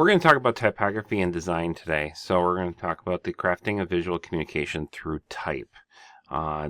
We're going to talk about typography and design today. So we're going to talk about the crafting of visual communication through type. Uh,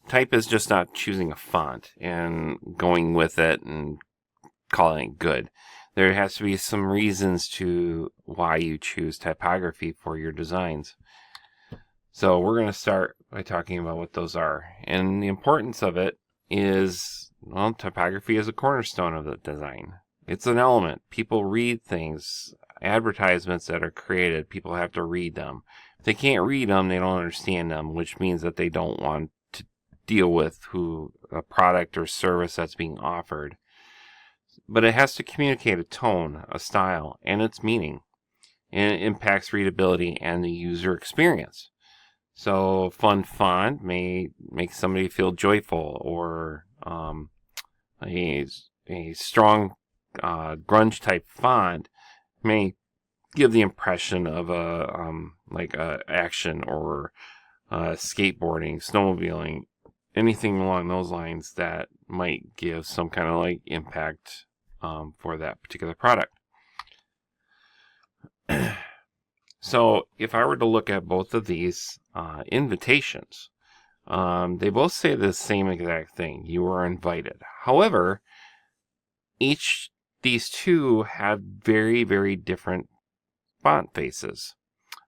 Type is just not choosing a font and going with it and calling it good. There has to be some reasons to why you choose typography for your designs. So we're going to start by talking about what those are. And the importance of it is, well, typography is a cornerstone of the design. It's an element. People read things, advertisements that are created, people have to read them. If they can't read them, they don't understand them, which means that they don't want to deal with a product or service that's being offered. But it has to communicate a tone, a style, and its meaning. And it impacts readability and the user experience. So, fun font may make somebody feel joyful, or a strong grunge type font may give the impression of a action or skateboarding, snowmobiling, anything along those lines that might give some kind of like impact for that particular product. So if I were to look at both of these invitations, they both say the same exact thing. You are invited. However, these two have very, very different font faces.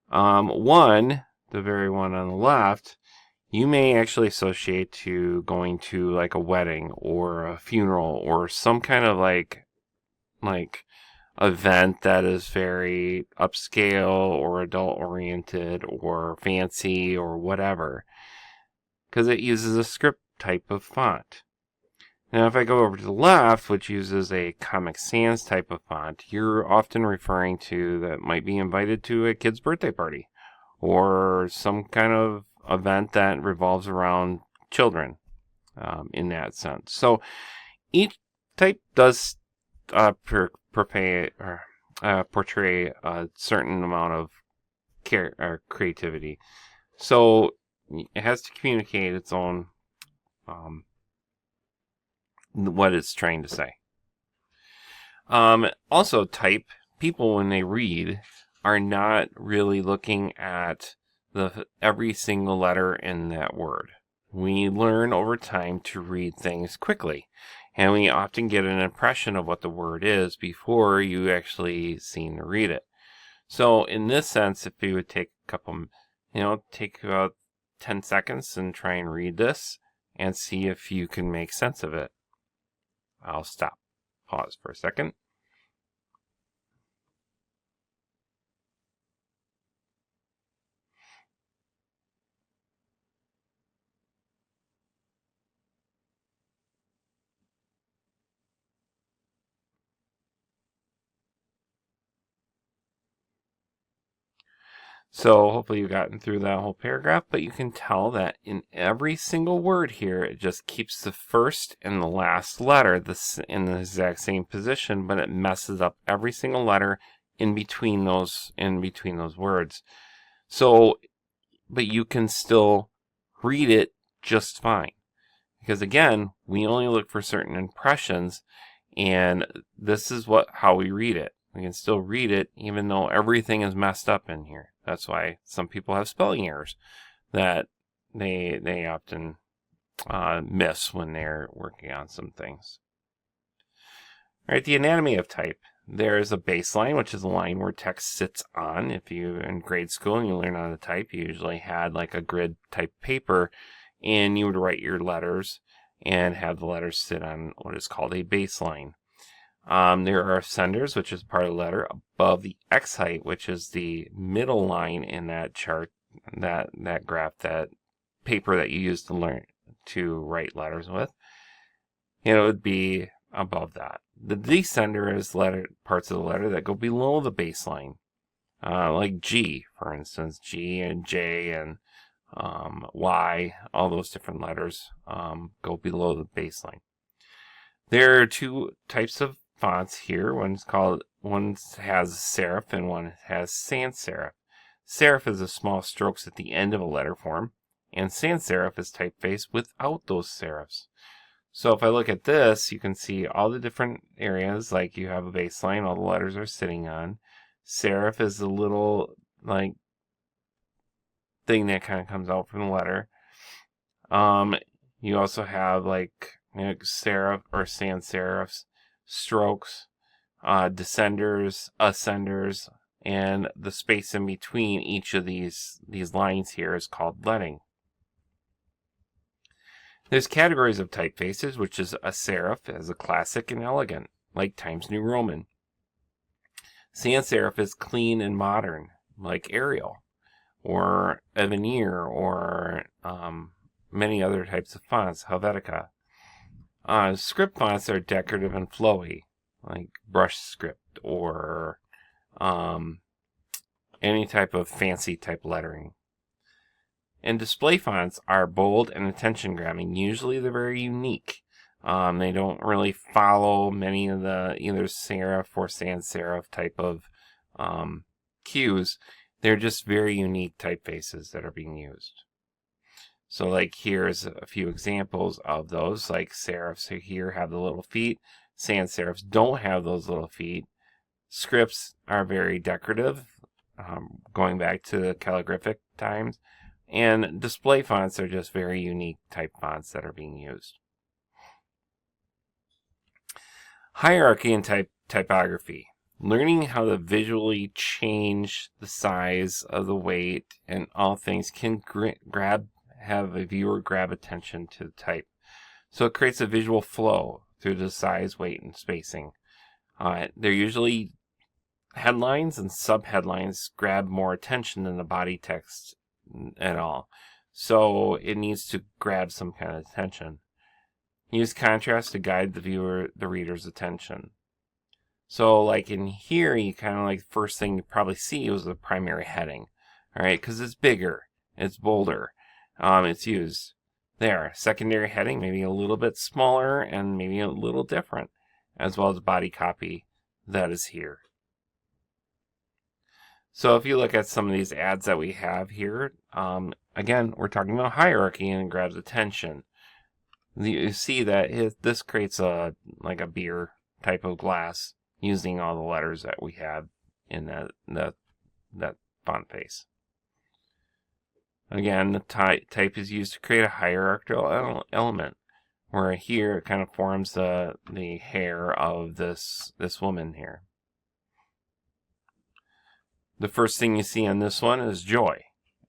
One, the very one on the left, you may actually associate to going to like a wedding or a funeral or some kind of like event that is very upscale or adult oriented or fancy or whatever, because it uses a script type of font. Now if I go over to the left, which uses a Comic Sans type of font, you're often referring to that might be invited to a kid's birthday party or some kind of event that revolves around children in that sense. So each type does portray a certain amount of creativity. So it has to communicate its own what it's trying to say. Also, type, people when they read are not really looking at every single letter in that word. We learn over time to read things quickly, and we often get an impression of what the word is before you actually seem to read it. So in this sense, if you would take take about 10 seconds and try and read this and see if you can make sense of it. I'll stop. Pause for a second. So hopefully you've gotten through that whole paragraph, but you can tell that in every single word here, it just keeps the first and the last letter in the exact same position, but it messes up every single letter in between those words. So, but you can still read it just fine. Because again, we only look for certain impressions, and this is how we read it. We can still read it even though everything is messed up in here. That's why some people have spelling errors that they often miss when they're working on some things. All right, the anatomy of type. There is a baseline, which is a line where text sits on. If you're in grade school and you learn how to type, you usually had like a grid type paper, and you would write your letters and have the letters sit on what is called a baseline. There are ascenders, which is part of the letter, above the X height, which is the middle line in that chart, that graph, that paper that you use to write letters with. It would be above that. The descender is parts of the letter that go below the baseline, like G, for instance. G and J and Y, all those different letters go below the baseline. There are two types of fonts here. One has serif and one has sans serif. Serif is the small strokes at the end of a letter form, and sans serif is typeface without those serifs. So if I look at this, you can see all the different areas, like you have a baseline, all the letters are sitting on. Serif is the little like thing that kind of comes out from the letter. You also have like serif or sans serifs, strokes, descenders, ascenders, and the space in between each of these lines here is called leading. There's categories of typefaces, which is a serif as a classic and elegant, like Times New Roman. Sans serif is clean and modern, like Arial, or Veneer, or many other types of fonts, Helvetica. Script fonts are decorative and flowy, like brush script or any type of fancy type lettering. And display fonts are bold and attention grabbing. Usually they're very unique. They don't really follow many of the either serif or sans serif type of cues. They're just very unique typefaces that are being used. So like here's a few examples of those. Like serifs here have the little feet. Sans serifs don't have those little feet. Scripts are very decorative, going back to the calligraphic times. And display fonts are just very unique type fonts that are being used. Hierarchy in typography. Learning how to visually change the size of the weight and all things can have a viewer grab attention to the type. So it creates a visual flow through the size, weight, and spacing. They're usually headlines, and subheadlines grab more attention than the body text at all. So it needs to grab some kind of attention. Use contrast to guide the reader's attention. So like in here, you kind of like first thing you probably see was the primary heading. All right, because it's bigger, it's bolder, it's used. There, secondary heading, maybe a little bit smaller and maybe a little different, as well as body copy that is here. So if you look at some of these ads that we have here, again, we're talking about hierarchy and it grabs attention. You see that this creates like a beer type of glass using all the letters that we have in that font face. Again, the type is used to create a hierarchical element, where here it kind of forms the hair of this woman here. The first thing you see on this one is joy,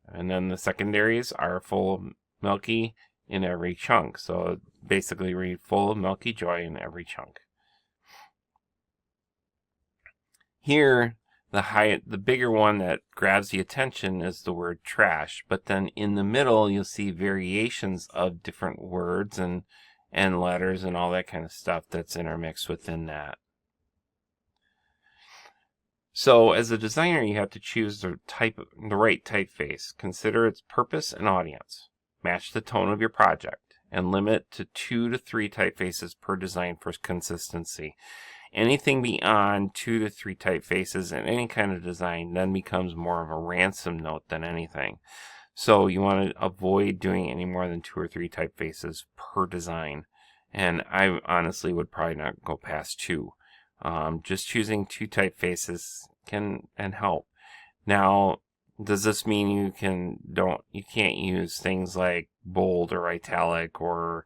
and then the secondaries are full of milky in every chunk. So basically read full of milky joy in every chunk. Here, the bigger one that grabs the attention is the word trash, but then in the middle you'll see variations of different words and letters and all that kind of stuff that's intermixed within that. So as a designer, you have to choose the right typeface. Consider its purpose and audience. Match the tone of your project and limit to 2 to 3 typefaces per design for consistency. Anything beyond 2 to 3 typefaces in any kind of design then becomes more of a ransom note than anything. So you want to avoid doing any more than 2 or 3 typefaces per design. And I honestly would probably not go past 2. Just choosing 2 typefaces can help. Now, does this mean you can't use things like bold or italic or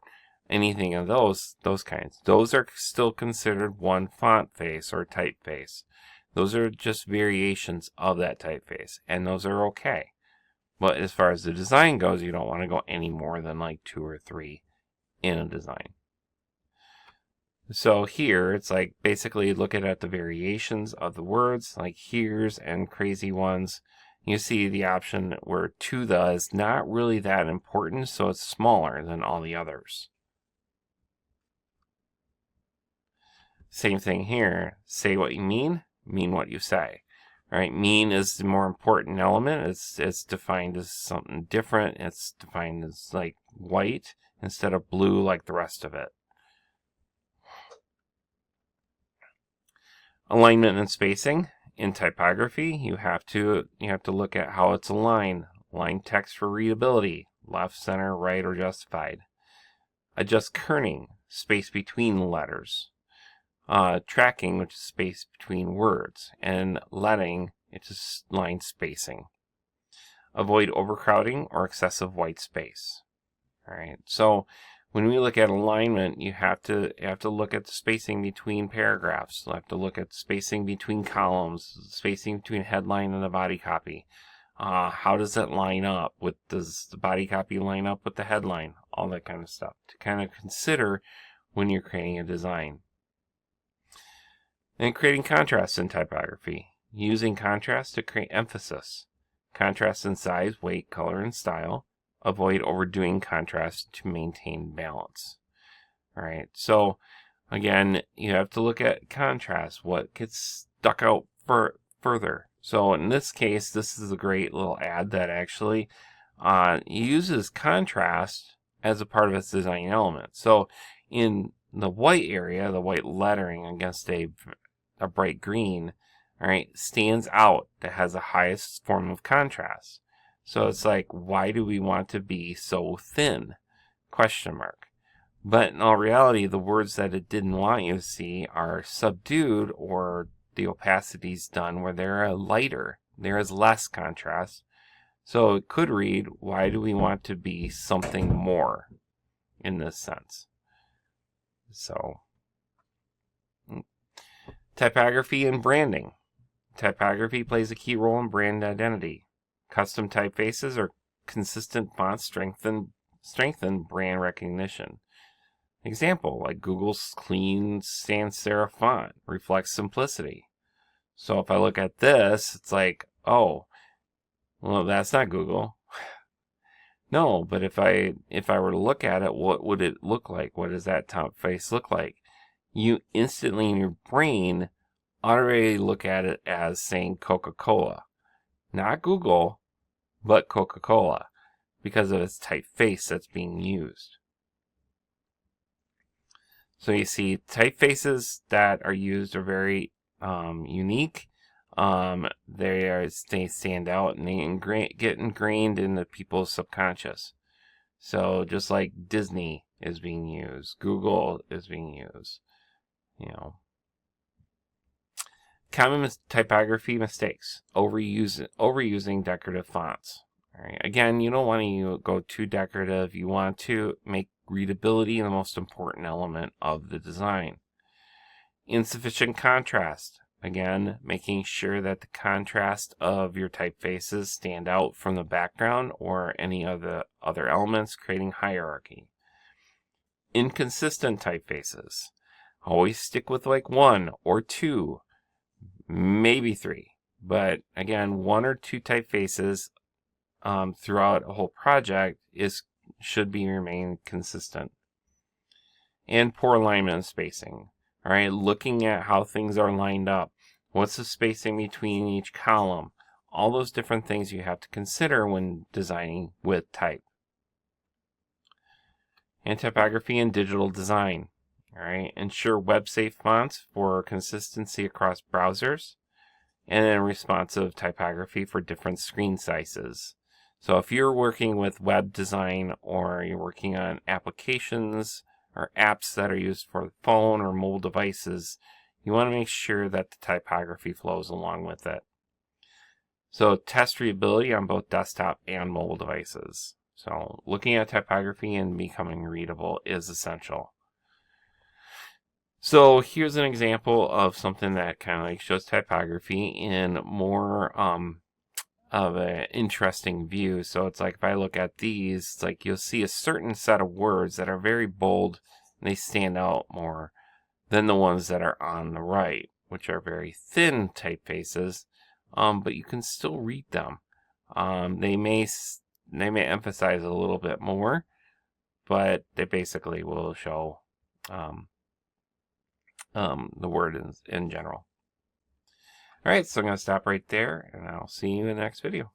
anything of those kinds? Those are still considered one font face or typeface. Those are just variations of that typeface, and those are okay. But as far as the design goes, you don't want to go any more than like 2 or 3 in a design. So here, it's like basically looking at the variations of the words, like here's and crazy ones. You see the option where to the is not really that important, so it's smaller than all the others. Same thing here. Say what you mean what you say. Right? Mean is the more important element. It's defined as something different. It's defined as like white instead of blue like the rest of it. Alignment and spacing. In typography, you have to look at how it's aligned. Align text for readability. Left, center, right, or justified. Adjust kerning. Space between letters. tracking, which is space between words, and letting, which is line spacing. Avoid overcrowding or excessive white space. All right. So when we look at alignment, you have to look at the spacing between paragraphs. You have to look at spacing between columns, spacing between headline and the body copy. How does it line up? Does the body copy line up with the headline? All that kind of stuff to kind of consider when you're creating a design. And creating contrast in typography. Using contrast to create emphasis. Contrast in size, weight, color, and style. Avoid overdoing contrast to maintain balance. All right, so again, you have to look at contrast, what gets stuck out further. So in this case, this is a great little ad that actually uses contrast as a part of its design element. So in the white area, the white lettering against a bright green, all right, stands out, that has the highest form of contrast. So it's like, why do we want to be so thin? Question mark. But in all reality, the words that it didn't want you to see are subdued, or the opacity's done where they're lighter. There is less contrast. So it could read, why do we want to be something more in this sense? So, typography and branding. Typography plays a key role in brand identity. Custom typefaces or consistent fonts strengthen brand recognition. Example, like Google's clean sans serif font reflects simplicity. So if I look at this, it's like, oh, well, that's not Google. No, but if I were to look at it, what would it look like? What does that typeface look like? You instantly in your brain already look at it as saying Coca-Cola. Not Google, but Coca-Cola, because of its typeface that's being used. So you see, typefaces that are used are very unique. They stand out, and they get ingrained in the people's subconscious. So just like Disney is being used, Google is being used, you know. Common typography mistakes: overusing decorative fonts. All right. Again, you don't want to go too decorative. You want to make readability the most important element of the design. Insufficient contrast. Again, making sure that the contrast of your typefaces stand out from the background or any of the other elements, creating hierarchy. Inconsistent typefaces. Always stick with like 1 or 2, maybe 3. But again, 1 or 2 typefaces throughout a whole project should remain consistent. And poor alignment and spacing. All right, looking at how things are lined up. What's the spacing between each column? All those different things you have to consider when designing with type. And typography and digital design. All right, ensure web-safe fonts for consistency across browsers, and then responsive typography for different screen sizes. So if you're working with web design, or you're working on applications or apps that are used for the phone or mobile devices, you want to make sure that the typography flows along with it. So test readability on both desktop and mobile devices. So looking at typography and becoming readable is essential. So here's an example of something that kind of like shows typography in more of an interesting view. So it's like, if I look at these, it's like you'll see a certain set of words that are very bold, and they stand out more than the ones that are on the right, which are very thin typefaces, but you can still read them. They may emphasize a little bit more, but they basically will show the word in general. All right, so I'm going to stop right there, and I'll see you in the next video.